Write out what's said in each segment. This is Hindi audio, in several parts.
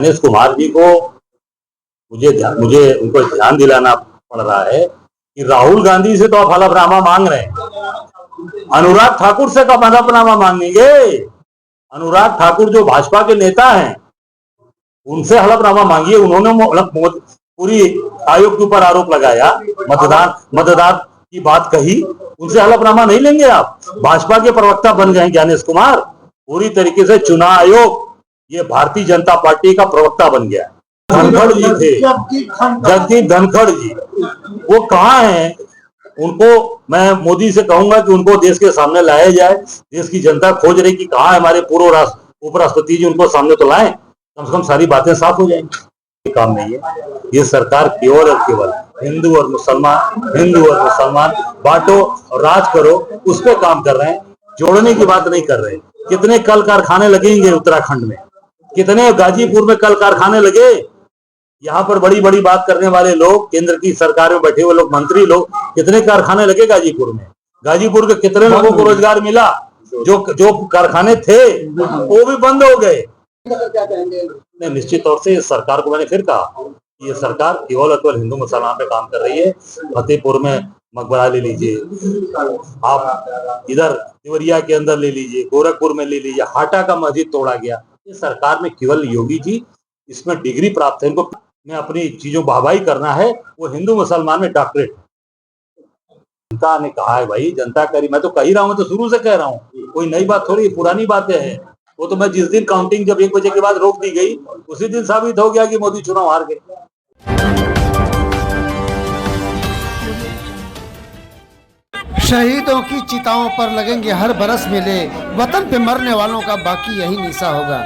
गणेश कुमार जी को मुझे उनको ध्यान दिलाना पड़ रहा है कि राहुल गांधी से तो आप हलफनामा मांग रहे हैं, अनुराग ठाकुर से कब हलफनामा मांगेंगे? अनुराग ठाकुर जो भाजपा के नेता हैं उनसे हलफनामा मांगिए। उन्होंने पूरी आयोग के ऊपर आरोप लगाया, मतदान की बात कही, उनसे हलफनामा नहीं लेंगे आप? भाजपा के प्रवक्ता बन गए ज्ञानेश कुमार, पूरी तरीके से चुनाव आयोग ये भारतीय जनता पार्टी का प्रवक्ता बन गया। धनखड़ जी थे, जगदीप धनखड़ जी, वो कहाँ हैं? उनको मैं मोदी से कहूंगा कि उनको देश के सामने लाया जाए। देश की जनता खोज रही कि कहाँ है हमारे पूर्व उपराष्ट्रपति जी, उनको सामने तो लाएं, कम से कम सारी बातें साफ हो जाएंगी। काम नहीं है, ये सरकार केवल और केवल हिंदू और मुसलमान बांटो और राज करो, उस पर काम कर रहे हैं, जोड़ने की बात नहीं कर रहे। कितने कल कारखाने लगेंगे उत्तराखंड में, कितने गाजीपुर में कल कारखाने लगे? यहाँ पर बड़ी बड़ी बात करने वाले लोग, केंद्र की सरकार में बैठे हुए लोग, मंत्री लोग, कितने कारखाने लगे गाजीपुर में? गाजीपुर के कितने लोगों को रोजगार मिला? जो कारखाने थे वो भी बंद हो गए। निश्चित तौर से इस सरकार को मैंने फिर कहा, ये सरकार केवल और केवल हिंदू मुसलमान पे काम कर रही है। फतेहपुर में मकबरा ले लीजिए, आप इधर देवरिया के अंदर ले लीजिए, गोरखपुर में ले लीजिए, हाटा का मस्जिद तोड़ा गया। इस सरकार में केवल योगी जी इसमें डिग्री प्राप्त है, इनको में अपनी चीजों वाहवाही करना है, वो हिंदू मुसलमान में डॉक्टरेट। जनता ने कहा है भाई, जनता करी, मैं तो कह ही रहा हूँ, तो शुरू से कह रहा हूँ, कोई नई बात थोड़ी, पुरानी बातें हैं। वो तो मैं जिस दिन काउंटिंग जब 1 बजे के बाद रोक दी गई, उसी दिन साबित हो गया कि मोदी चुनाव हार गए। शहीदों की चिताओं पर लगेंगे हर बरस मेले, वतन पे मरने वालों का बाकी यही निशा होगा।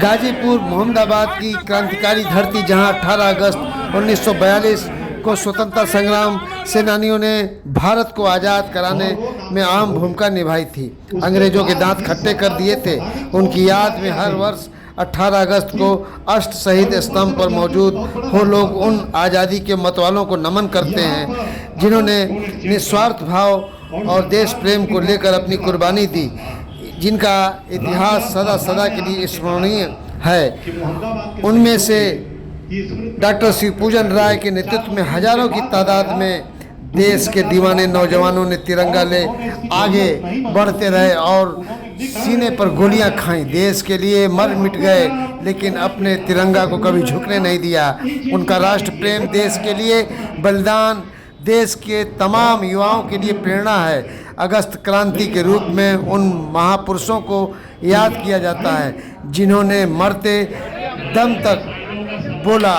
गाजीपुर मोहम्मदाबाद की क्रांतिकारी धरती, जहां 18 अगस्त 1942 को स्वतंत्रता संग्राम सेनानियों ने भारत को आज़ाद कराने में अहम भूमिका निभाई थी, अंग्रेजों के दांत खट्टे कर दिए थे। उनकी याद में हर वर्ष 18 अगस्त को अष्ट शहीद स्तंभ पर मौजूद हो लोग उन आज़ादी के मतवालों को नमन करते हैं जिन्होंने निस्वार्थ भाव और देश प्रेम को लेकर अपनी कुर्बानी दी, जिनका इतिहास सदा सदा के लिए स्मरणीय है। उनमें से डॉक्टर शिवपूजन राय के नेतृत्व में हजारों की तादाद में देश के दीवाने नौजवानों ने तिरंगा ले आगे बढ़ते रहे और सीने पर गोलियां खाईं। देश के लिए मर मिट गए, लेकिन अपने तिरंगा को कभी झुकने नहीं दिया। उनका राष्ट्र प्रेम, देश के लिए बलिदान देश के तमाम युवाओं के लिए प्रेरणा है। अगस्त क्रांति के रूप में उन महापुरुषों को याद किया जाता है जिन्होंने मरते दम तक बोला,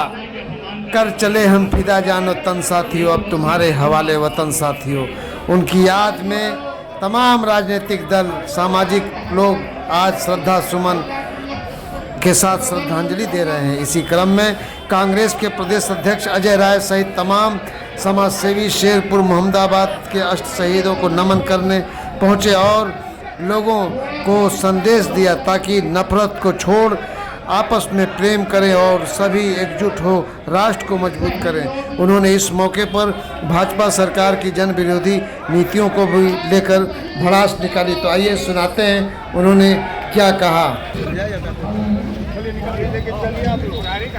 कर चले हम फिदा जानो तन साथियों, अब तुम्हारे हवाले वतन साथियों। उनकी याद में तमाम राजनीतिक दल, सामाजिक लोग आज श्रद्धा सुमन के साथ श्रद्धांजलि दे रहे हैं। इसी क्रम में कांग्रेस के प्रदेश अध्यक्ष अजय राय सहित तमाम समाजसेवी शेरपुर मोहम्मदाबाद के अष्ट शहीदों को नमन करने पहुंचे और लोगों को संदेश दिया ताकि नफरत को छोड़ आपस में प्रेम करें और सभी एकजुट हो राष्ट्र को मजबूत करें। उन्होंने इस मौके पर भाजपा सरकार की जन विरोधी नीतियों को भी लेकर भड़ास निकाली। तो आइए सुनाते हैं उन्होंने क्या कहा।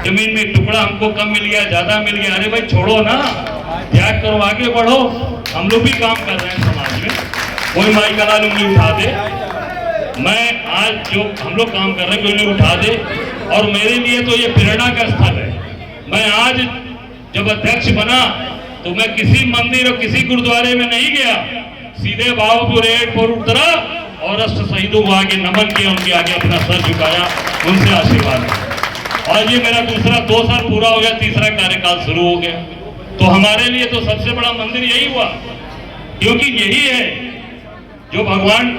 जमीन में टुकड़ा हमको कम मिल गया, ज्यादा मिल गया, अरे भाई छोड़ो ना, त्याग करो, आगे बढ़ो। हम लोग भी काम कर रहे हैं समाज में, कोई माई का लाल उंगली उठा दे, मैं आज जो हम लोग काम कर रहे हैं कोई नहीं उठा दे, और मेरे लिए तो ये प्रेरणा का स्थल है। मैं आज जब अध्यक्ष बना तो मैं किसी मंदिर और किसी गुरुद्वारे में नहीं गया, सीधे बाबूपुर रेड पर उतरा और अष्ट शहीदों को आगे नमन किया, उनके आगे अपना सर झुकाया, उनसे आशीर्वाद। और ये मेरा दूसरा 2 साल पूरा हो गया, तीसरा कार्यकाल शुरू हो गया। तो हमारे लिए तो सबसे बड़ा मंदिर यही हुआ, क्योंकि यही है जो भगवान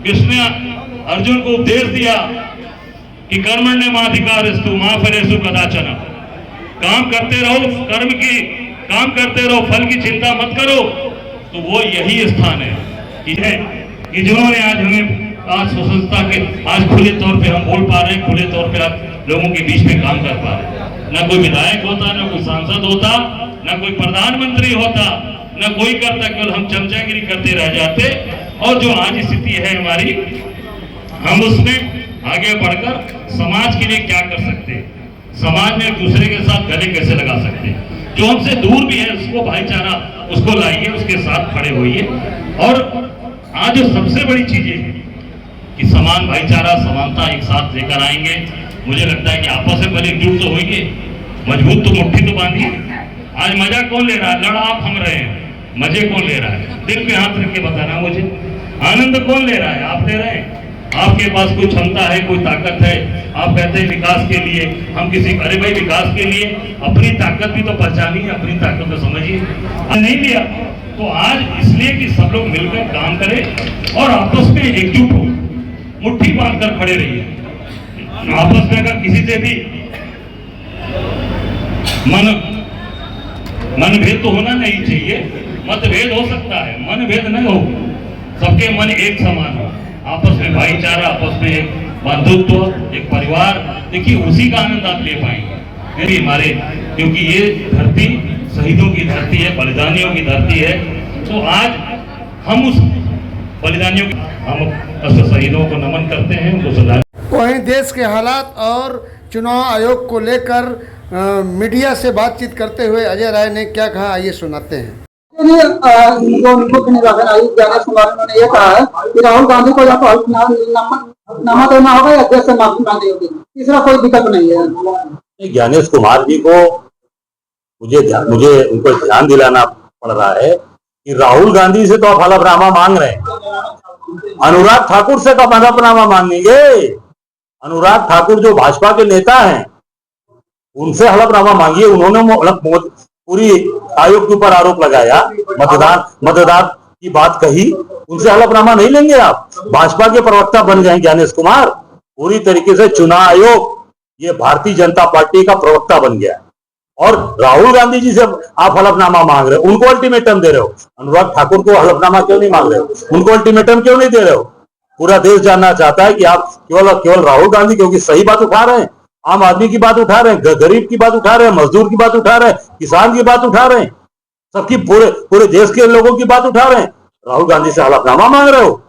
कृष्ण ने अर्जुन को उपदेश दिया कि कर्मण्येवाधिकारस्तु मा फलेषु कदाचन, काम करते रहो, काम करते रहो, फल की चिंता मत करो। तो वो यही स्थान है कि जिन्होंने आज हमें आज स्वतंत्रता के आज खुले तौर पे हम बोल पा रहे हैं, खुले तौर पे आप लोगों के बीच में काम कर पा रहे हैं। न कोई विधायक होता, न कोई सांसद होता, न कोई प्रधानमंत्री होता, न कोई करता, केवल हम चमचागिरी करते रह जाते। और जो आज स्थिति है हमारी, हम उसमें आगे बढ़कर समाज के लिए क्या कर सकते हैं। समाज में एक दूसरे के साथ गले कैसे लगा सकते हैं। जो हमसे दूर भी है उसको भाईचारा उसको लाइए, उसके साथ खड़े होइए। और आज जो सबसे बड़ी चीज है कि समान भाईचारा समानता एक साथ लेकर आएंगे। मुझे लगता है कि आपस में पहले एकजुट तो होइए, मजबूत तो मुट्ठी तो बांधिए। आज मजा कौन ले रहा है? लड़ा आप हम रहे हैं, मजे कौन ले रहा है? दिल पे हाथ रख के बताना मुझे। आनंद कौन ले रहा है? आप ले रहे हैं। आपके पास कोई क्षमता है, कोई ताकत है, आप कहते हैं विकास के लिए हम किसी, अरे भाई विकास के लिए अपनी ताकत भी तो पहचानिए, अपनी ताकत तो समझिए। नहीं लिया तो आज इसलिए कि सब लोग मिलकर काम करें और आपस में एकजुट हो, मुट्ठी बांधकर खड़े रहिए। आपस में अगर किसी से भी मनभेद तो होना नहीं चाहिए, मतभेद हो सकता है, मनभेद नहीं हो, सबके मन एक समान हो, आपस में भाईचारा, आपस में एक बंधुत्व, एक परिवार, देखिए उसी का आनंद आप ले पाएंगे। भी हमारे, क्योंकि ये धरती शहीदों की धरती है, बलिदानियों की धरती है। तो आज हम उस बलिदानियों की, हम शहीदों को नमन करते हैं, उनको श्रद्धांजलि। वहीं देश के हालात और चुनाव आयोग को लेकर मीडिया से बातचीत करते हुए अजय राय ने क्या कहा, आइए सुनाते हैं। जो मुख्य निर्वाचन आयुक्त ज्ञानेश कुमार, उन्होंने ये कहा है कि राहुल गांधी को या तो हल्फनामा देना होगा या देश से माफी मांगनी होगी, तीसरा कोई विकल्प नहीं है। ज्ञानेश कुमार जी को मुझे उनको ध्यान दिलाना पड़ रहा है कि राहुल गांधी से तो आप हलफनामा मांग रहे हैं, अनुराग ठाकुर से कब हलफनामा मांगेंगे? अनुराग ठाकुर जो भाजपा के नेता हैं उनसे हलफनामा मांगिए। उन्होंने पूरी आयोग के ऊपर आरोप लगाया, मतदान की बात कही, उनसे हलफनामा नहीं लेंगे आप? भाजपा के प्रवक्ता बन गए ज्ञानेश कुमार, पूरी तरीके से चुनाव आयोग ये भारतीय जनता पार्टी का प्रवक्ता बन गया। और राहुल गांधी जी से आप हलफनामा मांग रहे हो, उनको अल्टीमेटम दे रहे हो। अनुराग ठाकुर को हलफनामा क्यों नहीं मांग रहे हो? उनको अल्टीमेटम क्यों नहीं दे रहे हो? पूरा देश जानना चाहता है कि आप केवल राहुल गांधी, क्योंकि सही बात उठा रहे हैं, आम आदमी की बात उठा रहे हैं, गरीब की बात उठा रहे हैं, मजदूर की बात उठा रहे हैं, किसान की बात उठा रहे हैं, सबकी पूरे देश के लोगों की बात उठा रहे हैं। राहुल गांधी से हलफनामा मांग रहे हो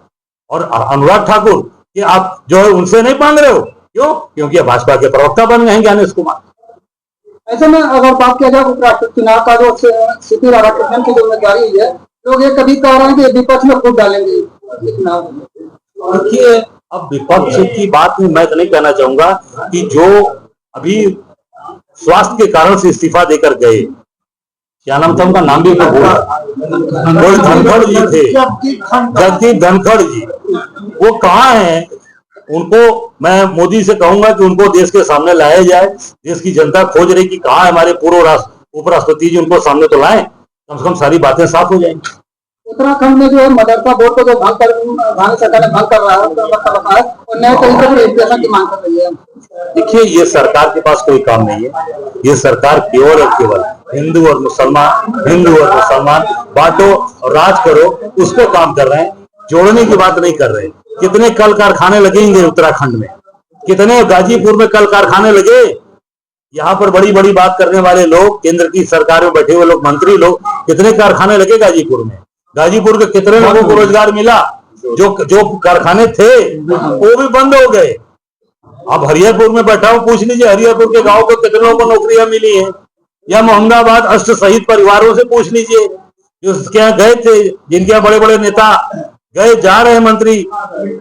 और अनुराग ठाकुर कि आप जो है उनसे नहीं मांग रहे हो। क्यों? क्योंकि भाजपा के प्रवक्ता बन गए हैं ज्ञानेश कुमार। ऐसे में अगर बात किया जाए उपराष्ट्रपति चुनाव का जो सीपी राधाकृष्णन की जो उम्मीदवारी है, लोग ये कभी कह रहे हैं कि विपक्ष में फूट डालेंगे चुनाव। देखिए, अब विपक्ष की बात में मैं तो नहीं कहना चाहूंगा कि जो अभी स्वास्थ्य के कारण से इस्तीफा देकर गए, क्या नाम था उनका, नाम भी तो बोला, कोई धनखड़ जी थे, जगदीप धनखड़ जी, वो कहाँ हैं? उनको मैं मोदी से कहूंगा कि उनको देश के सामने लाया जाए। देश की जनता खोज रही कि कहाँ है हमारे पूर्व उपराष्ट्रपति जी, उनको सामने तो लाएं, कम से कम सारी बातें साफ हो जाएंगी। उत्तराखंड में जो है मदरसा बोर्ड को जो भारत सरकार ने भंग कर रहा है और नए तरीके से एजुकेशन की मांग कर रही है। देखिए, ये सरकार के पास कोई काम नहीं है। ये सरकार केवल और केवल हिंदू और मुसलमान बांटो और राज करो, उसको काम कर रहे हैं, जोड़ने की बात नहीं कर रहे हैं। कितने कल कारखाने लगेंगे उत्तराखंड में? कितने गाजीपुर में कल कारखाने लगे? यहाँ पर बड़ी बड़ी बात करने वाले लोग, केंद्र की सरकार में बैठे हुए लोग, मंत्री लोग, कितने कारखाने लगे गाजीपुर में? गाजीपुर के कितने लोगों को रोजगार मिला? जो कारखाने थे वो भी बंद हो गए। अब हरिहरपुर में बैठा हूं, पूछ लीजिए हरिहरपुर के गांव को कितने लोगों को नौकरियां मिली हैं, या मोहम्मदाबाद अष्ट शहीद परिवारों से पूछ लीजिए जो यहाँ गए थे, जिनके यहाँ बड़े बड़े नेता गए, जा रहे मंत्री,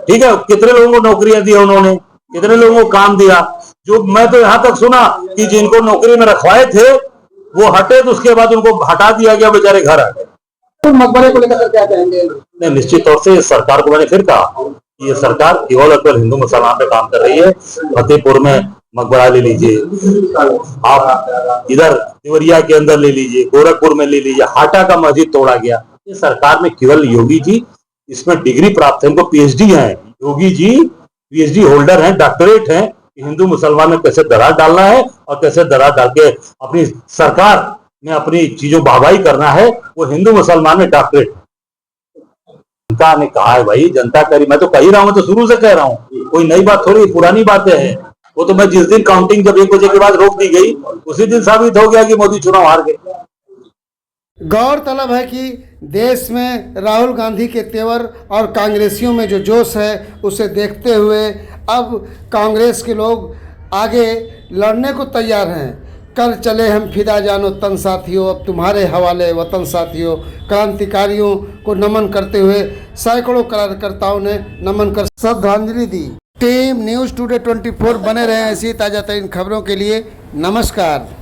ठीक है, कितने लोगों को नौकरियां दी उन्होंने, कितने लोगों को काम दिया। जो मैं तो यहाँ तक सुना कि जिनको नौकरी में रखवाए थे वो हटे, तो उसके बाद उनको हटा दिया गया, बेचारे घर आ गए। मकबरे को लेकर क्या कहेंगे? नहीं, निश्चित तौर से सरकार को मैंने फिर कहा, ये सरकार केवल और केवल हिंदू मुसलमान पे काम कर रही है। फतेहपुर में मकबरा ले लीजिए, आप इधर देवरिया के अंदर ले लीजिए, गोरखपुर में ले लीजिए, हाटा का मस्जिद तोड़ा गया। ये सरकार में केवल योगी जी इसमें डिग्री प्राप्त है, इनको पीएचडी है, योगी जी पीएचडी होल्डर हैं, डॉक्टरेट हैं, हिंदू मुसलमान में कैसे दरार डालना है और कैसे दरार डाल के अपनी सरकार में अपनी चीजों वाहवाही करना है, वो हिंदू मुसलमान में डॉक्टरेट। जनता ने कहा है भाई, जनता करी, मैं तो कह ही रहा हूं, तो शुरू से कह रहा हूं, कोई नई बात थोड़ी, पुरानी बातें हैं। वो तो मैं जिस दिन काउंटिंग जब 1 बजे के बाद रोक दी गई, उसी दिन साबित हो गया कि मोदी चुनाव हार गए। गौरतलब है कि देश में राहुल गांधी के तेवर और कांग्रेसियों में जो जोश है उसे देखते हुए अब कांग्रेस के लोग आगे लड़ने को तैयार हैं। कर चले हम फिदा जानो तन साथियों, अब तुम्हारे हवाले वतन साथियों। क्रांतिकारियों को नमन करते हुए सैकड़ों कार्यकर्ताओं ने नमन कर श्रद्धांजलि दी। टीम न्यूज़ टुडे 24 बने रहे ऐसी ताज़ा तरीन खबरों के लिए। नमस्कार।